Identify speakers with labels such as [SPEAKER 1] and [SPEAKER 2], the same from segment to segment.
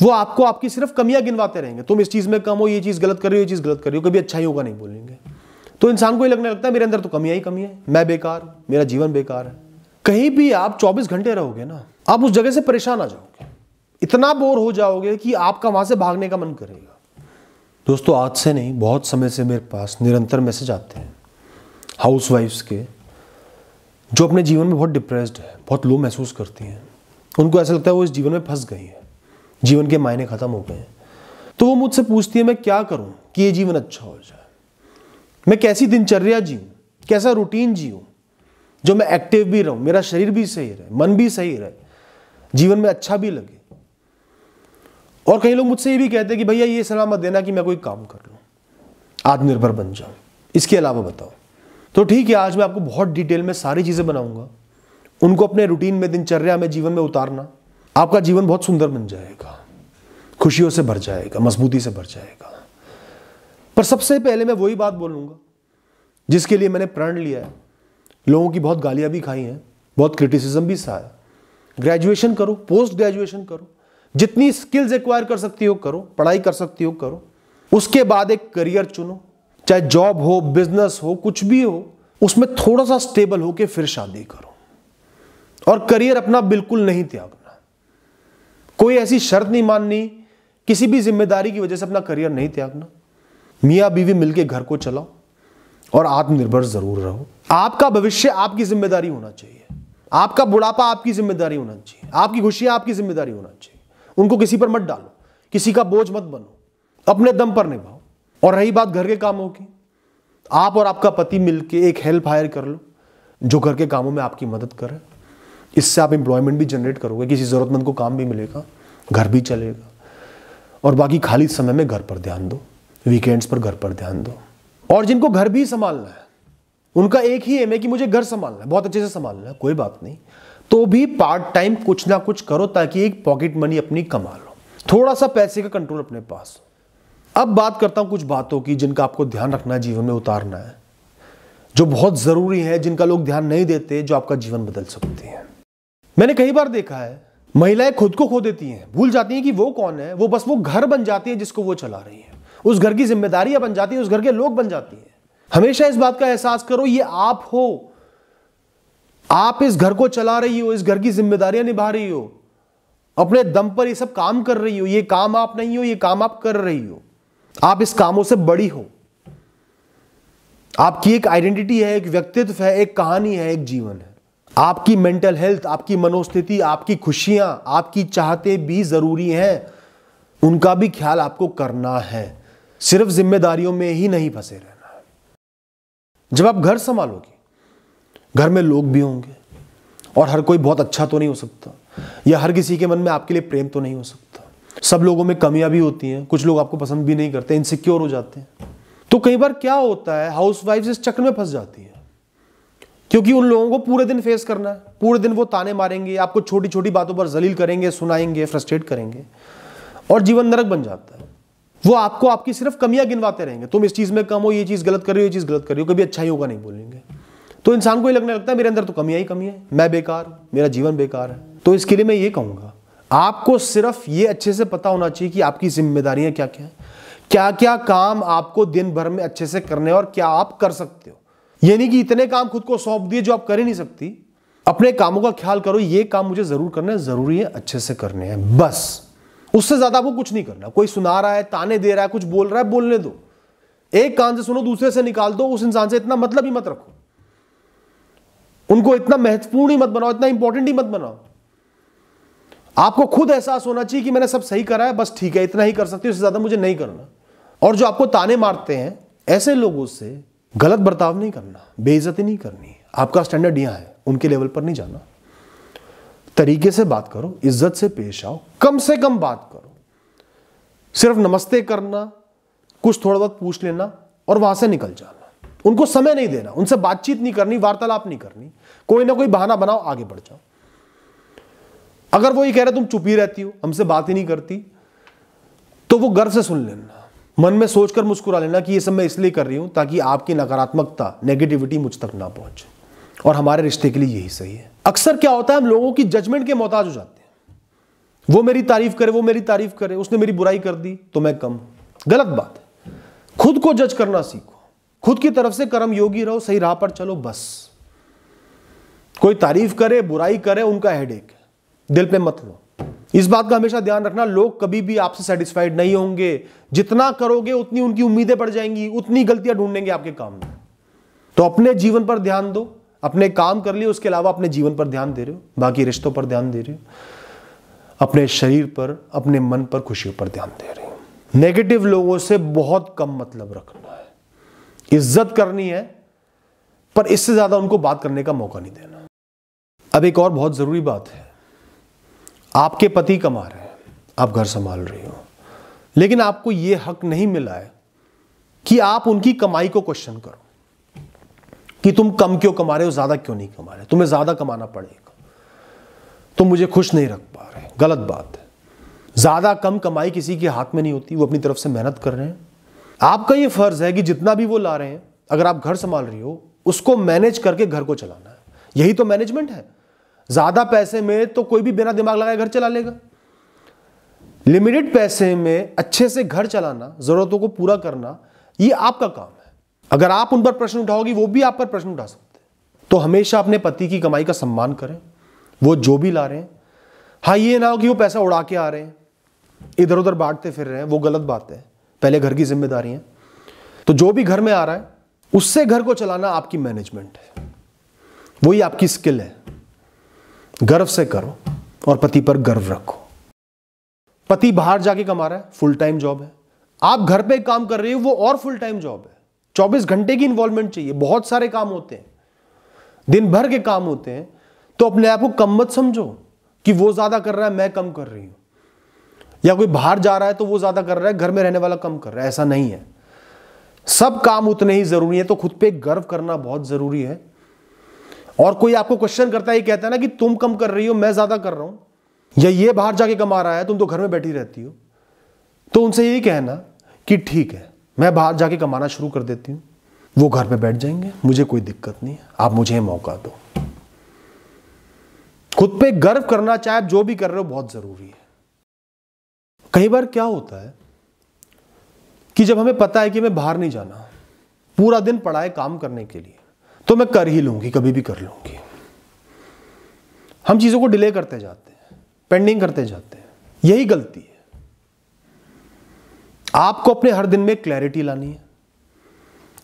[SPEAKER 1] वो आपको आपकी सिर्फ कमियां गिनवाते रहेंगे। तुम इस चीज में कम हो, ये चीज गलत कर रही हो, ये चीज गलत कर रही हो, कभी अच्छाई होगा नहीं बोलेंगे। तो इंसान को ये लगने लगता है मेरे अंदर तो कमियां ही कमी है, मैं बेकार हूं, मेरा जीवन बेकार है। कहीं भी आप 24 घंटे रहोगे ना, आप उस जगह से परेशान आ जाओगे, इतना बोर हो जाओगे कि आपका वहां से भागने का मन करेगा। दोस्तों, आज से नहीं, बहुत समय से मेरे पास निरंतर मैसेज आते हैं हाउसवाइफ्स के, जो अपने जीवन में बहुत डिप्रेस्ड है, बहुत लो महसूस करती हैं। उनको ऐसा लगता है वो इस जीवन में फंस गई है, जीवन के मायने खत्म हो गए हैं। तो वो मुझसे पूछती है मैं क्या करूं कि ये जीवन अच्छा हो जाए, मैं कैसी दिनचर्या जीऊं, कैसा रूटीन जीऊं जो मैं एक्टिव भी रहूं, मेरा शरीर भी सही रहे, मन भी सही रहे, जीवन में अच्छा भी लगे। और कई लोग मुझसे ये भी कहते हैं कि भैया ये सलाह मत देना कि मैं कोई काम कर लूं, आत्मनिर्भर बन जाऊं, इसके अलावा बताओ। तो ठीक है, आज मैं आपको बहुत डिटेल में सारी चीजें बनाऊंगा, उनको अपने रूटीन में, दिनचर्या में, जीवन में उतारना, आपका जीवन बहुत सुंदर बन जाएगा, खुशियों से भर जाएगा, मजबूती से भर जाएगा। पर सबसे पहले मैं वही बात बोलूंगा जिसके लिए मैंने प्रण लिया है। लोगों की बहुत गालियां भी खाई हैं, बहुत क्रिटिसिज्म भी सहा है। ग्रेजुएशन करो, पोस्ट ग्रेजुएशन करो, जितनी स्किल्स एक्वायर कर सकती हो करो, पढ़ाई कर सकती हो करो। उसके बाद एक करियर चुनो, चाहे जॉब हो, बिजनेस हो, कुछ भी हो, उसमें थोड़ा सा स्टेबल होके फिर शादी करो। और करियर अपना बिल्कुल नहीं त्यागना, कोई ऐसी शर्त नहीं माननी, किसी भी जिम्मेदारी की वजह से अपना करियर नहीं त्यागना। मियां बीवी मिलके घर को चलाओ और आत्मनिर्भर जरूर रहो। आपका भविष्य आपकी जिम्मेदारी होना चाहिए, आपका बुढ़ापा आपकी जिम्मेदारी होना चाहिए, आपकी खुशियां आपकी जिम्मेदारी होना चाहिए। उनको किसी पर मत डालो, किसी का बोझ मत बनो, अपने दम पर निभाओ। और रही बात घर के कामों की, आप और आपका पति मिलके एक हेल्प हायर कर लो जो घर के कामों में आपकी मदद करे। इससे आप एम्प्लॉयमेंट भी जनरेट करोगे, किसी जरूरतमंद को काम भी मिलेगा, घर भी चलेगा। और बाकी खाली समय में घर पर ध्यान दो, वीकेंड्स पर घर पर ध्यान दो। और जिनको घर भी संभालना है, उनका एक ही एम है कि मुझे घर संभालना है, बहुत अच्छे से संभालना है, कोई बात नहीं, तो भी पार्ट टाइम कुछ ना कुछ करो ताकि एक पॉकेट मनी अपनी कमा लो, थोड़ा सा पैसे का कंट्रोल अपने पास। अब बात करता हूं कुछ बातों की जिनका आपको ध्यान रखना है, जीवन में उतारना है, जो बहुत जरूरी है, जिनका लोग ध्यान नहीं देते, जो आपका जीवन बदल सकते हैं। मैंने कई बार देखा है महिलाएं खुद को खो देती हैं, भूल जाती हैं कि वो कौन है। वो बस वो घर बन जाती है जिसको वो चला रही है, उस घर की जिम्मेदारियां बन जाती है, उस घर के लोग बन जाती हैं। हमेशा इस बात का एहसास करो, ये आप हो, आप इस घर को चला रही हो, इस घर की जिम्मेदारियां निभा रही हो, अपने दम पर ये सब काम कर रही हो। ये काम आप नहीं हो, ये काम आप कर रही हो। आप इस कामों से बड़ी हो, आपकी एक आइडेंटिटी है, एक व्यक्तित्व है, एक कहानी है, एक जीवन है। आपकी मेंटल हेल्थ, आपकी मनोस्थिति, आपकी खुशियां, आपकी चाहते भी जरूरी हैं, उनका भी ख्याल आपको करना है। सिर्फ जिम्मेदारियों में ही नहीं फंसे रहना है। जब आप घर संभालोगे, घर में लोग भी होंगे, और हर कोई बहुत अच्छा तो नहीं हो सकता, या हर किसी के मन में आपके लिए प्रेम तो नहीं हो सकता। सब लोगों में कमियां भी होती हैं, कुछ लोग आपको पसंद भी नहीं करते, इनसिक्योर हो जाते हैं। तो कई बार क्या होता है, हाउसवाइफ इस चक्कर में फंस जाती है, क्योंकि उन लोगों को पूरे दिन फेस करना है। पूरे दिन वो ताने मारेंगे, आपको छोटी छोटी बातों पर जलील करेंगे, सुनाएंगे, फ्रस्ट्रेट करेंगे, और जीवन नरक बन जाता है। वो आपको आपकी सिर्फ कमियां गिनवाते रहेंगे, तुम इस चीज में कम हो, ये चीज गलत कर रही हो, ये चीज गलत कर रही हो, कभी अच्छा ही होगा नहीं बोलेंगे। तो इंसान को ये लगने लगता है मेरे अंदर तो कमियां ही कमी है, मैं बेकार हूं, मेरा जीवन बेकार है। तो इसके लिए मैं ये कहूंगा, आपको सिर्फ ये अच्छे से पता होना चाहिए कि आपकी जिम्मेदारियां क्या क्या है, क्या क्या काम आपको दिन भर में अच्छे से करने और क्या आप कर सकते हो। ये नहीं कि इतने काम खुद को सौंप दिए जो आप कर ही नहीं सकती। अपने कामों का ख्याल करो, ये काम मुझे जरूर करना है, जरूरी है, अच्छे से करने हैं, बस। उससे ज्यादा आपको कुछ नहीं करना। कोई सुना रहा है, ताने दे रहा है, कुछ बोल रहा है, बोलने दो। एक कान से सुनो, दूसरे से निकाल दो। उस इंसान से इतना मतलब ही मत रखो, उनको इतना महत्वपूर्ण ही मत बनाओ, इतना इंपॉर्टेंट ही मत बनाओ। आपको खुद एहसास होना चाहिए कि मैंने सब सही करा है, बस ठीक है, इतना ही कर सकती हूं, इससे ज्यादा मुझे नहीं करना। और जो आपको ताने मारते हैं, ऐसे लोगों से गलत बर्ताव नहीं करना, बेइज्जती नहीं करनी। आपका स्टैंडर्ड यहां है, उनके लेवल पर नहीं जाना। तरीके से बात करो, इज्जत से पेश आओ, कम से कम बात करो। सिर्फ नमस्ते करना, कुछ थोड़ा बहुत पूछ लेना और वहां से निकल जाना। उनको समय नहीं देना, उनसे बातचीत नहीं करनी, वार्तालाप नहीं करनी। कोई ना कोई बहाना बनाओ, आगे बढ़ जाओ। अगर वो ये कह रहे तुम चुप ही रहती हो, हमसे बात ही नहीं करती, तो वो गर्व से सुन लेना, मन में सोचकर मुस्कुरा लेना कि ये सब मैं इसलिए कर रही हूं ताकि आपकी नकारात्मकता, नेगेटिविटी मुझ तक ना पहुंचे, और हमारे रिश्ते के लिए यही सही है। अक्सर क्या होता है, हम लोगों की जजमेंट के मोहताज हो जाते हैं। वो मेरी तारीफ करे, वो मेरी तारीफ करे, उसने मेरी बुराई कर दी तो मैं कम हूं। गलत बात है। खुद को जज करना सीखो, खुद की तरफ से कर्म योगी रहो, सही राह पर चलो बस। कोई तारीफ करे, बुराई करे, उनका हेडेक है, दिल पे मत लो। इस बात का हमेशा ध्यान रखना, लोग कभी भी आपसे सेटिस्फाइड नहीं होंगे। जितना करोगे उतनी उनकी उम्मीदें बढ़ जाएंगी, उतनी गलतियां ढूंढेंगे आपके काम में। तो अपने जीवन पर ध्यान दो, अपने काम कर लिए, उसके अलावा अपने जीवन पर ध्यान दे रहे हो, बाकी रिश्तों पर ध्यान दे रहे हो, अपने शरीर पर, अपने मन पर, खुशियों पर ध्यान दे रहे हो। नेगेटिव लोगों से बहुत कम मतलब रखना है, इज्जत करनी है, पर इससे ज्यादा उनको बात करने का मौका नहीं देना। अब एक और बहुत जरूरी बात है, आपके पति कमा रहे हैं, आप घर संभाल रही हो, लेकिन आपको यह हक नहीं मिला है कि आप उनकी कमाई को क्वेश्चन करो कि तुम कम क्यों कमा रहे हो, ज्यादा क्यों नहीं कमा रहे, तुम्हें ज्यादा कमाना पड़ेगा, तुम मुझे खुश नहीं रख पा रहे। गलत बात है। ज्यादा कम कमाई किसी के हाथ में नहीं होती, वो अपनी तरफ से मेहनत कर रहे हैं। आपका ये फर्ज है कि जितना भी वो ला रहे हैं, अगर आप घर संभाल रही हो, उसको मैनेज करके घर को चलाना है। यही तो मैनेजमेंट है। ज्यादा पैसे में तो कोई भी बिना दिमाग लगाए घर चला लेगा। लिमिटेड पैसे में अच्छे से घर चलाना, जरूरतों को पूरा करना, ये आपका काम है। अगर आप उन पर प्रश्न उठाओगी, वो भी आप पर प्रश्न उठा सकते हैं। तो हमेशा अपने पति की कमाई का सम्मान करें, वो जो भी ला रहे हैं। हाँ, ये ना हो कि वो पैसा उड़ा के आ रहे हैं, इधर उधर बांटते फिर रहे हैं, वो गलत बात है। पहले घर की जिम्मेदारी है। तो जो भी घर में आ रहा है, उससे घर को चलाना आपकी मैनेजमेंट है, वही आपकी स्किल है। गर्व से करो और पति पर गर्व रखो। पति बाहर जाके कमा रहा है, फुल टाइम जॉब है। आप घर पे काम कर रही हो, वो और फुल टाइम जॉब है। 24 घंटे की इन्वॉल्वमेंट चाहिए, बहुत सारे काम होते हैं, दिन भर के काम होते हैं। तो अपने आप को कम मत समझो कि वो ज्यादा कर रहा है, मैं कम कर रही हूं, या कोई बाहर जा रहा है तो वो ज्यादा कर रहा है, घर में रहने वाला कम कर रहा है। ऐसा नहीं है, सब काम उतने ही जरूरी है। तो खुद पे गर्व करना बहुत जरूरी है। और कोई आपको क्वेश्चन करता है, ये कहता है ना कि तुम कम कर रही हो, मैं ज्यादा कर रहा हूं, या ये बाहर जाके कमा रहा है, तुम तो घर में बैठी रहती हो, तो उनसे यही कहना कि ठीक है, मैं बाहर जाके कमाना शुरू कर देती हूं, वो घर पे बैठ जाएंगे, मुझे कोई दिक्कत नहीं है, आप मुझे मौका दो। खुद पे गर्व करना, चाहे आप जो भी कर रहे हो, बहुत जरूरी है। कई बार क्या होता है कि जब हमें पता है कि हमें बाहर नहीं जाना, पूरा दिन पड़ा है काम करने के लिए, तो मैं कर ही लूंगी, कभी भी कर लूंगी, हम चीजों को डिले करते जाते हैं, पेंडिंग करते जाते हैं। यही गलती है। आपको अपने हर दिन में क्लैरिटी लानी है।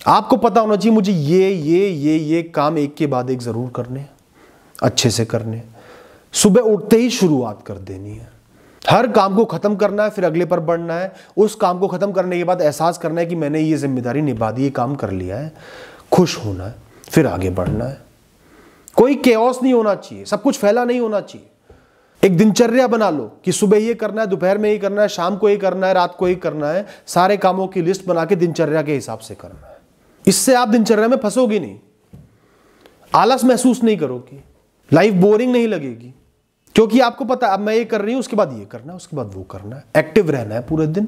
[SPEAKER 1] आपको पता होना चाहिए मुझे ये काम एक के बाद एक जरूर करने हैं, अच्छे से करने हैं। सुबह उठते ही शुरुआत कर देनी है, हर काम को खत्म करना है, फिर अगले पर बढ़ना है। उस काम को खत्म करने के बाद एहसास करना है कि मैंने ये जिम्मेदारी निभा दी, ये काम कर लिया है, खुश होना है, फिर आगे बढ़ना है। कोई केओस नहीं होना चाहिए, सब कुछ फैला नहीं होना चाहिए। एक दिनचर्या बना लो कि सुबह ये करना है, दोपहर में ये करना है, शाम को ये करना है, रात को ये करना है। सारे कामों की लिस्ट बना के दिनचर्या के हिसाब से करना है। इससे आप दिनचर्या में फंसोगी नहीं, आलस महसूस नहीं करोगी, लाइफ बोरिंग नहीं लगेगी, क्योंकि आपको पता है अब मैं ये कर रही हूं, उसके बाद ये करना है, उसके बाद वो करना है। एक्टिव रहना है पूरे दिन,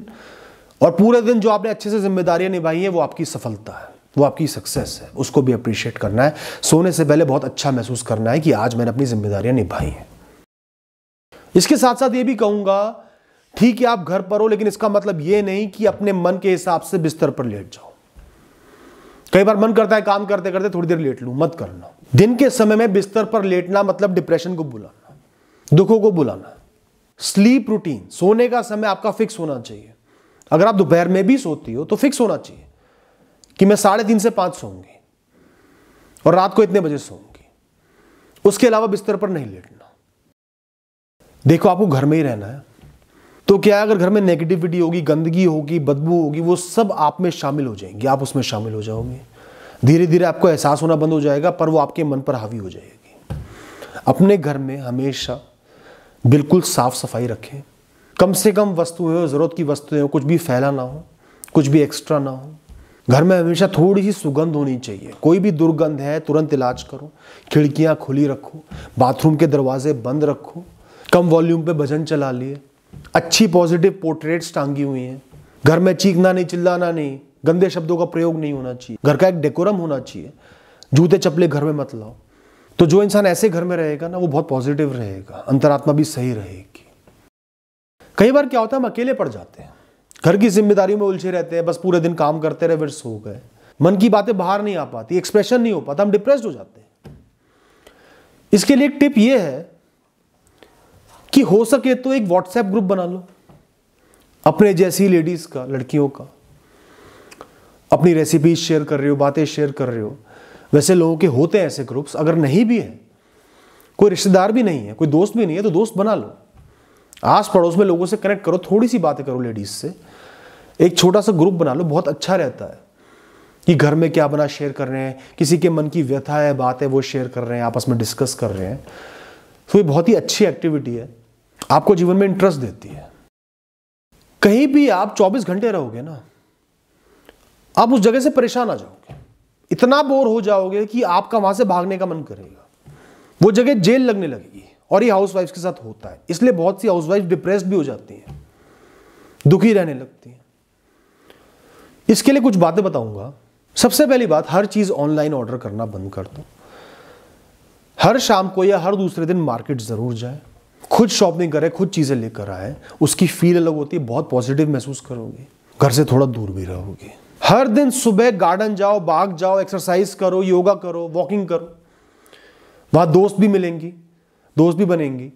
[SPEAKER 1] और पूरे दिन जो आपने अच्छे से जिम्मेदारियां निभाई है, वो आपकी सफलता है, वो आपकी सक्सेस है। उसको भी अप्रिशिएट करना है। सोने से पहले बहुत अच्छा महसूस करना है कि आज मैंने अपनी जिम्मेदारियां निभाई हैं। इसके साथ साथ ये भी कहूंगा, ठीक है आप घर पर हो, लेकिन इसका मतलब ये नहीं कि अपने मन के हिसाब से बिस्तर पर लेट जाओ। कई बार मन करता है काम करते करते थोड़ी देर लेट लूं, मत करना। दिन के समय में बिस्तर पर लेटना मतलब डिप्रेशन को बुलाना, दुखों को बुलाना। स्लीप रूटीन, सोने का समय आपका फिक्स होना चाहिए। अगर आप दोपहर में भी सोती हो तो फिक्स होना चाहिए कि मैं 3:30 से 5 सोऊंगी और रात को इतने बजे सोऊंगी। उसके अलावा बिस्तर पर नहीं लेटना। देखो आपको घर में ही रहना है, तो क्या है, अगर घर में नेगेटिविटी होगी, गंदगी होगी, बदबू होगी, वो सब आप में शामिल हो जाएंगी, आप उसमें शामिल हो जाओगे। धीरे धीरे आपको एहसास होना बंद हो जाएगा, पर वो आपके मन पर हावी हो जाएगी। अपने घर में हमेशा बिल्कुल साफ सफाई रखें। कम से कम वस्तुएं हो, जरूरत की वस्तुएं हो, कुछ भी फैला ना हो, कुछ भी एक्स्ट्रा ना हो। घर में हमेशा थोड़ी सी सुगंध होनी चाहिए। कोई भी दुर्गंध है तुरंत इलाज करो। खिड़कियां खुली रखो, बाथरूम के दरवाजे बंद रखो, कम वॉल्यूम पे भजन चला लिए, अच्छी पॉजिटिव पोर्ट्रेट्स टांगी हुई हैं। घर में चीखना नहीं, चिल्लाना नहीं, गंदे शब्दों का प्रयोग नहीं होना चाहिए। घर का एक डेकोरम होना चाहिए। जूते चप्पले घर में मत लाओ। तो जो इंसान ऐसे घर में रहेगा ना, वो बहुत पॉजिटिव रहेगा, अंतरात्मा भी सही रहेगी। कई बार क्या होता है, हम अकेले पड़ जाते हैं, घर की जिम्मेदारियों में उलझे रहते हैं, बस पूरे दिन काम करते रहे, फिर सो गए, मन की बातें बाहर नहीं आ पाती, एक्सप्रेशन नहीं हो पाता, हम डिप्रेस्ड हो जाते हैं। इसके लिए एक टिप ये है कि हो सके तो एक व्हाट्सएप ग्रुप बना लो अपने जैसी लेडीज का, लड़कियों का। अपनी रेसिपीज शेयर कर रहे हो, बातें शेयर कर रहे हो, वैसे लोगों के होते हैं ऐसे ग्रुप्स। अगर नहीं भी है, कोई रिश्तेदार भी नहीं है, कोई दोस्त भी नहीं है, तो दोस्त बना लो, आस पड़ोस में लोगों से कनेक्ट करो, थोड़ी सी बातें करो लेडीज से, एक छोटा सा ग्रुप बना लो। बहुत अच्छा रहता है कि घर में क्या बना शेयर कर रहे हैं, किसी के मन की व्यथा है, बात है, वो शेयर कर रहे हैं, आपस में डिस्कस कर रहे हैं। तो ये बहुत ही अच्छी एक्टिविटी है, आपको जीवन में इंटरेस्ट देती है। कहीं भी आप 24 घंटे रहोगे ना, आप उस जगह से परेशान आ जाओगे, इतना बोर हो जाओगे कि आपका वहां से भागने का मन करेगा, वो जगह जेल लगने लगेगी। और ये हाउसवाइफ्स के साथ होता है, इसलिए बहुत सी हाउसवाइफ डिप्रेस्ड भी हो जाती हैं, दुखी रहने लगती हैं। इसके लिए कुछ बातें बताऊंगा। सबसे पहली बात, हर चीज ऑनलाइन ऑर्डर करना बंद कर दो। हर शाम को या हर दूसरे दिन मार्केट जरूर जाए, खुद शॉपिंग करें, खुद चीजें लेकर आए, उसकी फील अलग होती है, बहुत पॉजिटिव महसूस करोगे, घर से थोड़ा दूर भी रहोगे। हर दिन सुबह गार्डन जाओ, बाग जाओ, एक्सरसाइज करो, योगा करो, वॉकिंग करो, वहां दोस्त भी मिलेंगी, दोस्त भी बनेंगी,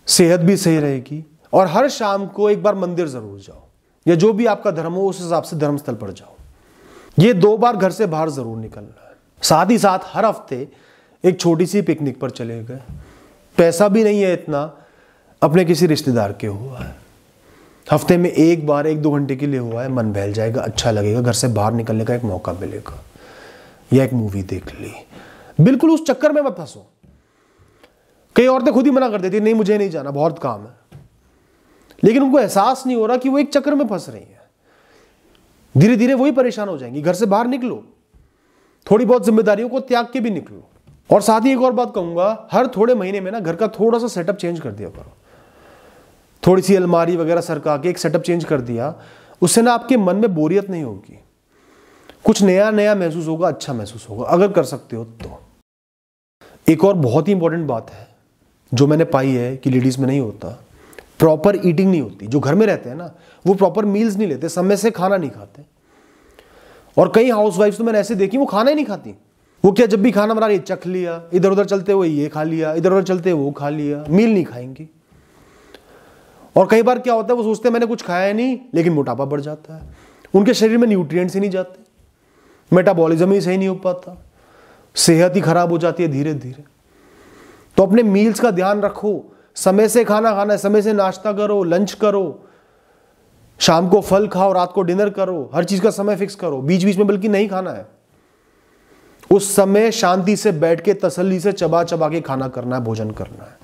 [SPEAKER 1] सेहत भी सही रहेगी। और हर शाम को एक बार मंदिर जरूर जाओ, या जो भी आपका धर्म हो उस हिसाब से धर्मस्थल पर जाओ। ये 2 बार घर से बाहर जरूर निकलना है। साथ ही साथ हर हफ्ते एक छोटी सी पिकनिक पर चले गए, पैसा भी नहीं है इतना, अपने किसी रिश्तेदार के हुआ है, हफ्ते में एक बार 1-2 घंटे के लिए हुआ है, मन बहल जाएगा, अच्छा लगेगा, घर से बाहर निकलने का एक मौका मिलेगा, या एक मूवी देख ली। बिल्कुल उस चक्कर में मत फंसो। कई औरतें खुद ही मना कर देती, नहीं मुझे नहीं जाना, बहुत काम है, लेकिन उनको एहसास नहीं हो रहा कि वो एक चक्कर में फंस रही है। धीरे धीरे वही परेशान हो जाएंगी। घर से बाहर निकलो, थोड़ी बहुत जिम्मेदारियों को त्याग के भी निकलो। और साथ ही एक और बात कहूंगा, हर थोड़े महीने में ना घर का थोड़ा सा सेटअप चेंज कर दिया करो, थोड़ी सी अलमारी वगैरह सरका के एक सेटअप चेंज कर दिया, उससे ना आपके मन में बोरियत नहीं होगी, कुछ नया नया महसूस होगा, अच्छा महसूस होगा, अगर कर सकते हो तो। एक और बहुत ही इंपॉर्टेंट बात है जो मैंने पाई है कि लेडीज में नहीं होता, प्रॉपर ईटिंग नहीं होती। जो घर में रहते हैं ना, वो प्रॉपर मील्स नहीं लेते, समय से खाना नहीं खाते। और कई हाउसवाइफ्स तो मैंने ऐसे देखी, वो खाना ही नहीं खाती। वो क्या, जब भी खाना बना रही चख लिया, इधर उधर चलते हुए ये खा लिया, इधर उधर चलते वो खा लिया, मील नहीं खाएंगी। और कई बार क्या होता है, वो सोचते हैं मैंने कुछ खाया नहीं, लेकिन मोटापा बढ़ जाता है, उनके शरीर में न्यूट्रिएंट्स ही नहीं जाते, मेटाबॉलिज्म ही सही नहीं हो पाता, सेहत ही खराब हो जाती है धीरे धीरे। तो अपने मील्स का ध्यान रखो, समय से खाना खाना है, समय से नाश्ता करो, लंच करो, शाम को फल खाओ, रात को डिनर करो, हर चीज का समय फिक्स करो, बीच बीच में बल्कि नहीं खाना है। उस समय शांति से बैठ के तसल्ली से चबा चबा के खाना करना है, भोजन करना है।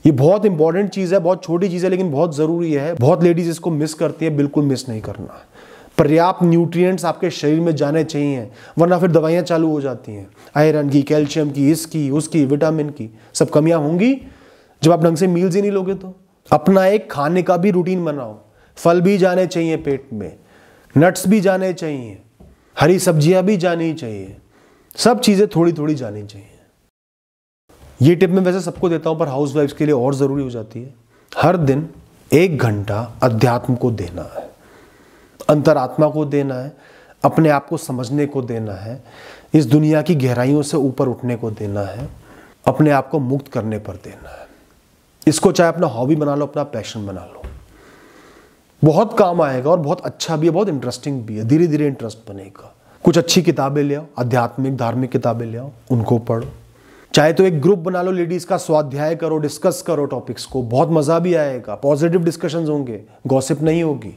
[SPEAKER 1] ये बहुत इंपॉर्टेंट चीज है, बहुत छोटी चीज है, लेकिन बहुत जरूरी है। बहुत लेडीज इसको मिस करती है, बिल्कुल मिस नहीं करना है। पर्याप्त न्यूट्रिएंट्स आपके शरीर में जाने चाहिए, वरना फिर दवाइयां चालू हो जाती हैं, आयरन की, कैल्शियम की, इसकी उसकी, विटामिन की, सब कमियां होंगी जब आप ढंग से मील्स ही नहीं लोगे। तो अपना एक खाने का भी रूटीन बनाओ, फल भी जाने चाहिए पेट में, नट्स भी जाने चाहिए, हरी सब्जियां भी जानी चाहिए, सब चीजें थोड़ी थोड़ी जानी चाहिए। ये टिप मैं वैसे सबको देता हूं, पर हाउसवाइफ्स के लिए और जरूरी हो जाती है। हर दिन 1 घंटा अध्यात्म को देना है, अंतरात्मा को देना है, अपने आप को समझने को देना है, इस दुनिया की गहराइयों से ऊपर उठने को देना है, अपने आप को मुक्त करने पर देना है। इसको चाहे अपना हॉबी बना लो, अपना पैशन बना लो, बहुत काम आएगा और बहुत अच्छा भी है, बहुत इंटरेस्टिंग भी है। धीरे धीरे इंटरेस्ट बनेगा। कुछ अच्छी किताबें ले आओ, आध्यात्मिक धार्मिक किताबें ले आओ, उनको पढ़ो। चाहे तो एक ग्रुप बना लो लेडीज का, स्वाध्याय करो, डिस्कस करो टॉपिक्स को, बहुत मजा भी आएगा, पॉजिटिव डिस्कशंस होंगे, गॉसिप नहीं होगी।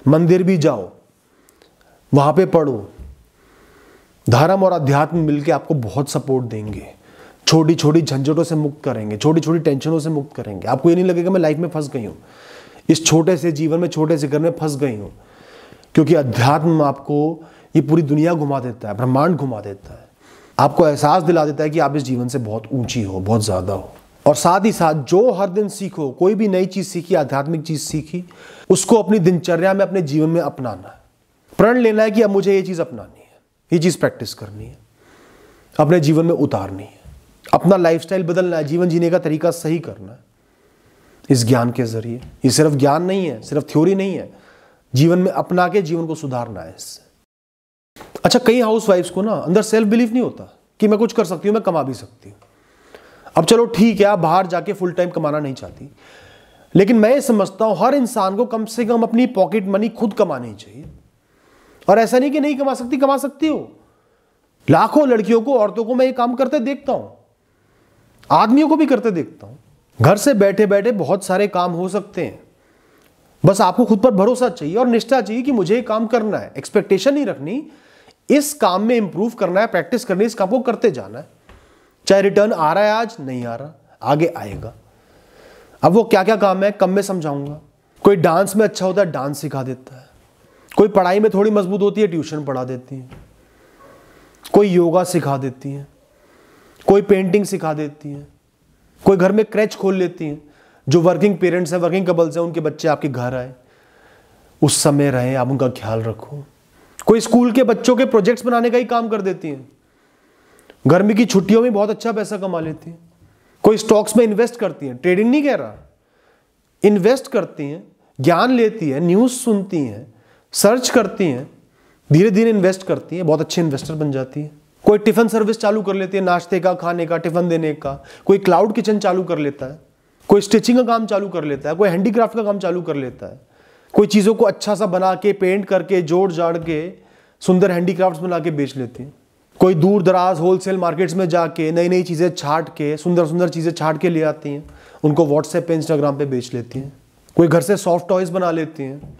[SPEAKER 1] मंदिर भी जाओ, वहां पे पढ़ो। धर्म और अध्यात्म मिलके आपको बहुत सपोर्ट देंगे, छोटी छोटी झंझटों से मुक्त करेंगे, छोटी छोटी टेंशनों से मुक्त करेंगे। आपको ये नहीं लगेगा मैं लाइफ में फंस गई हूं, इस छोटे से जीवन में, छोटे से घर में फंस गई हूं, क्योंकि अध्यात्म आपको ये पूरी दुनिया घुमा देता है, ब्रह्मांड घुमा देता है, आपको एहसास दिला देता है कि आप इस जीवन से बहुत ऊंची हो, बहुत ज्यादा हो। और साथ ही साथ जो हर दिन सीखो, कोई भी नई चीज सीखी, आध्यात्मिक चीज सीखी, उसको अपनी दिनचर्या में, अपने जीवन में अपनाना है। प्रण लेना है कि अब मुझे ये चीज अपनानी है, ये चीज प्रैक्टिस करनी है, अपने जीवन में उतारनी है, अपना लाइफस्टाइल बदलना है, जीवन जीने का तरीका सही करना है। इस ज्ञान के जरिए। ये सिर्फ ज्ञान नहीं है, सिर्फ थ्योरी नहीं है, जीवन में अपना के जीवन को सुधारना है इससे। अच्छा, कई हाउसवाइफ्स को ना अंदर सेल्फ बिलीफ नहीं होता कि मैं कुछ कर सकती हूँ, मैं कमा भी सकती हूँ। अब चलो ठीक है, आप बाहर जाके फुल टाइम कमाना नहीं चाहती, लेकिन मैं ये समझता हूँ हर इंसान को कम से कम अपनी पॉकेट मनी खुद कमानी चाहिए। और ऐसा नहीं कि नहीं कमा सकती, कमा सकती हो। लाखों लड़कियों को, औरतों को मैं ये काम करते देखता हूं, आदमियों को भी करते देखता हूं। घर से बैठे बैठे बहुत सारे काम हो सकते हैं, बस आपको खुद पर भरोसा चाहिए और निष्ठा चाहिए कि मुझे ये काम करना है। एक्सपेक्टेशन नहीं रखनी, इस काम में इंप्रूव करना है, प्रैक्टिस करनी है, इस काम को करते जाना है। चाहे रिटर्न आ रहा है आज, नहीं आ रहा, आगे आएगा। अब वो क्या क्या काम है कम में समझाऊंगा। कोई डांस में अच्छा होता है, डांस सिखा देता है। कोई पढ़ाई में थोड़ी मजबूत होती है, ट्यूशन पढ़ा देती है। कोई योगा सिखा देती है, कोई पेंटिंग सिखा देती है, कोई घर में क्रैच खोल लेती है। जो वर्किंग पेरेंट्स हैं, वर्किंग कपल्स हैं, उनके बच्चे आपके घर आए, उस समय रहे, आप उनका ख्याल रखो। कोई स्कूल के बच्चों के प्रोजेक्ट्स बनाने का ही काम कर देती हैं, गर्मी की छुट्टियों में बहुत अच्छा पैसा कमा लेती हैं। कोई स्टॉक्स में इन्वेस्ट करती हैं, ट्रेडिंग नहीं कह रहा, इन्वेस्ट करती हैं, ज्ञान लेती है, न्यूज़ सुनती हैं, सर्च करती हैं, धीरे धीरे इन्वेस्ट करती हैं, बहुत अच्छे इन्वेस्टर बन जाती है। कोई टिफिन सर्विस चालू कर लेती है, नाश्ते का, खाने का, टिफिन देने का। कोई क्लाउड किचन चालू कर लेता है, कोई स्टिचिंग का काम चालू कर लेता है, कोई हैंडीक्राफ्ट का काम चालू कर लेता है। कोई चीज़ों को अच्छा सा बना के, पेंट करके, जोड़ जाड़ के सुंदर हैंडीक्राफ्ट्स बना के बेच लेती है। कोई दूर दराज होलसेल मार्केट्स में जाके नई नई चीज़ें छाट के, सुंदर सुंदर चीज़ें छाट के ले आती हैं, उनको व्हाट्सएप पे, इंस्टाग्राम पे बेच लेती हैं। कोई घर से सॉफ्ट टॉयज़ बना लेती हैं,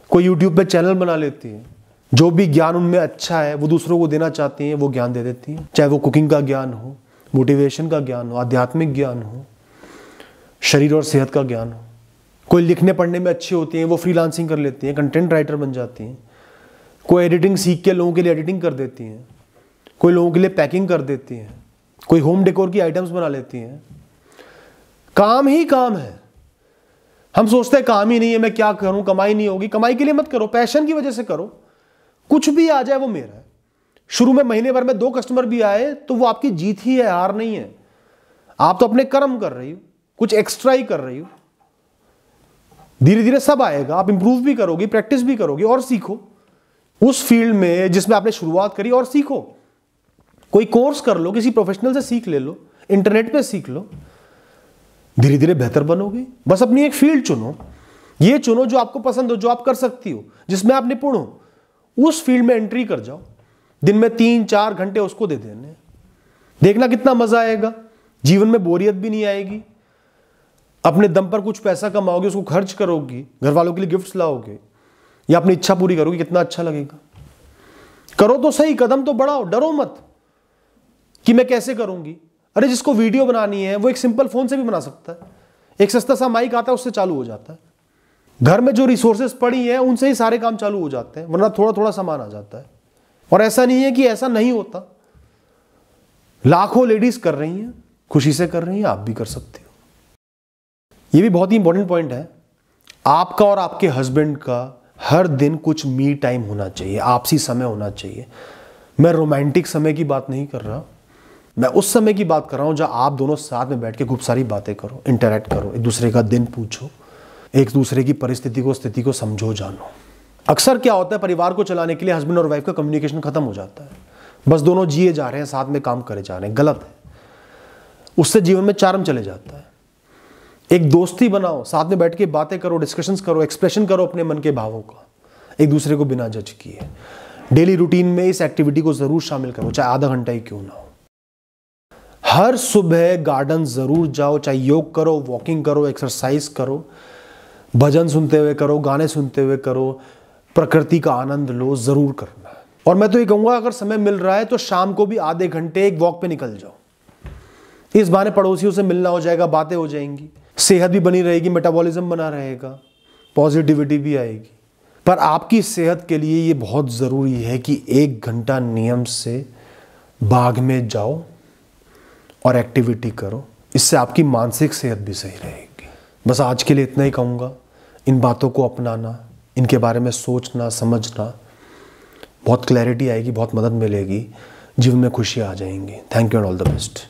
[SPEAKER 1] कोई यूट्यूब पे चैनल बना लेती है। जो भी ज्ञान उनमें अच्छा है वो दूसरों को देना चाहती हैं, वो ज्ञान दे देती हैं। चाहे वो कुकिंग का ज्ञान हो, मोटिवेशन का ज्ञान हो, आध्यात्मिक ज्ञान हो, शरीर और सेहत का ज्ञान हो। कोई लिखने पढ़ने में अच्छी होती हैं, वो फ्रीलांसिंग कर लेती हैं, कंटेंट राइटर बन जाती हैं। कोई एडिटिंग सीख के लोगों के लिए एडिटिंग कर देती हैं, कोई लोगों के लिए पैकिंग कर देती हैं, कोई होम डेकोर की आइटम्स बना लेती हैं। काम ही काम है। हम सोचते हैं काम ही नहीं है, मैं क्या करूं, कमाई नहीं होगी। कमाई के लिए मत करो, पैशन की वजह से करो। कुछ भी आ जाए वो मेरा है। शुरू में महीने भर में 2 कस्टमर भी आए तो वो आपकी जीत ही है, हार नहीं है। आप तो अपने कर्म कर रही हो, कुछ एक्स्ट्रा ही कर रही हो। धीरे धीरे सब आएगा, आप इंप्रूव भी करोगी, प्रैक्टिस भी करोगी और सीखो उस फील्ड में जिसमें आपने शुरुआत करी, और सीखो। कोई कोर्स कर लो, किसी प्रोफेशनल से सीख ले लो, इंटरनेट पे सीख लो, धीरे धीरे बेहतर बनोगे। बस अपनी एक फील्ड चुनो, ये चुनो जो आपको पसंद हो, जो आप कर सकती हो, जिसमें आप निपुण हो, उस फील्ड में एंट्री कर जाओ। दिन में 3-4 घंटे उसको दे देने, देखना कितना मजा आएगा। जीवन में बोरियत भी नहीं आएगी। अपने दम पर कुछ पैसा कमाओगे, उसको खर्च करोगी, घर वालों के लिए गिफ्ट्स लाओगे या अपनी इच्छा पूरी करोगे, कितना अच्छा लगेगा। करो तो सही, कदम तो बढ़ाओ, डरो मत कि मैं कैसे करूंगी। अरे जिसको वीडियो बनानी है वो एक सिंपल फोन से भी बना सकता है। एक सस्ता सा माइक आता है, उससे चालू हो जाता है। घर में जो रिसोर्सेज पड़ी हैं उनसे ही सारे काम चालू हो जाते हैं, वरना थोड़ा थोड़ा सामान आ जाता है। और ऐसा नहीं है कि ऐसा नहीं होता, लाखों लेडीज कर रही हैं, खुशी से कर रही हैं, आप भी कर सकते हो। ये भी बहुत ही इंपॉर्टेंट पॉइंट है। आपका और आपके हस्बैंड का हर दिन कुछ मी टाइम होना चाहिए, आपसी समय होना चाहिए। मैं रोमांटिक समय की बात नहीं कर रहा, मैं उस समय की बात कर रहा हूं जहां आप दोनों साथ में बैठ के खूब सारी बातें करो, इंटरैक्ट करो, एक दूसरे का दिन पूछो, एक दूसरे की परिस्थिति को, स्थिति को समझो, जानो। अक्सर क्या होता है, परिवार को चलाने के लिए हस्बैंड और वाइफ का कम्युनिकेशन खत्म हो जाता है। बस दोनों जिए जा रहे हैं, साथ में काम करे जा रहे हैं, गलत है। उससे जीवन में चार्म चले जाता है। एक दोस्ती बनाओ, साथ में बैठ के बातें करो, डिस्कशंस करो, एक्सप्रेशन करो अपने मन के भावों का, एक दूसरे को बिना जज किए। डेली रूटीन में इस एक्टिविटी को जरूर शामिल करो, चाहे आधा घंटा ही क्यों ना हो। हर सुबह गार्डन जरूर जाओ, चाहे योग करो, वॉकिंग करो, एक्सरसाइज करो, भजन सुनते हुए करो, गाने सुनते हुए करो, प्रकृति का आनंद लो, जरूर करना है। और मैं तो ये कहूंगा, अगर समय मिल रहा है तो शाम को भी आधे घंटे एक वॉक पे निकल जाओ। इस बहाने पड़ोसियों से मिलना हो जाएगा, बातें हो जाएंगी, सेहत भी बनी रहेगी, मेटाबॉलिज्म बना रहेगा, पॉजिटिविटी भी आएगी। पर आपकी सेहत के लिए ये बहुत ज़रूरी है कि 1 घंटा नियम से बाग में जाओ और एक्टिविटी करो। इससे आपकी मानसिक सेहत भी सही रहेगी। बस आज के लिए इतना ही कहूँगा। इन बातों को अपनाना, इनके बारे में सोचना, समझना, बहुत क्लैरिटी आएगी, बहुत मदद मिलेगी, जीवन में खुशियाँ आ जाएंगी। Thank you and all the best.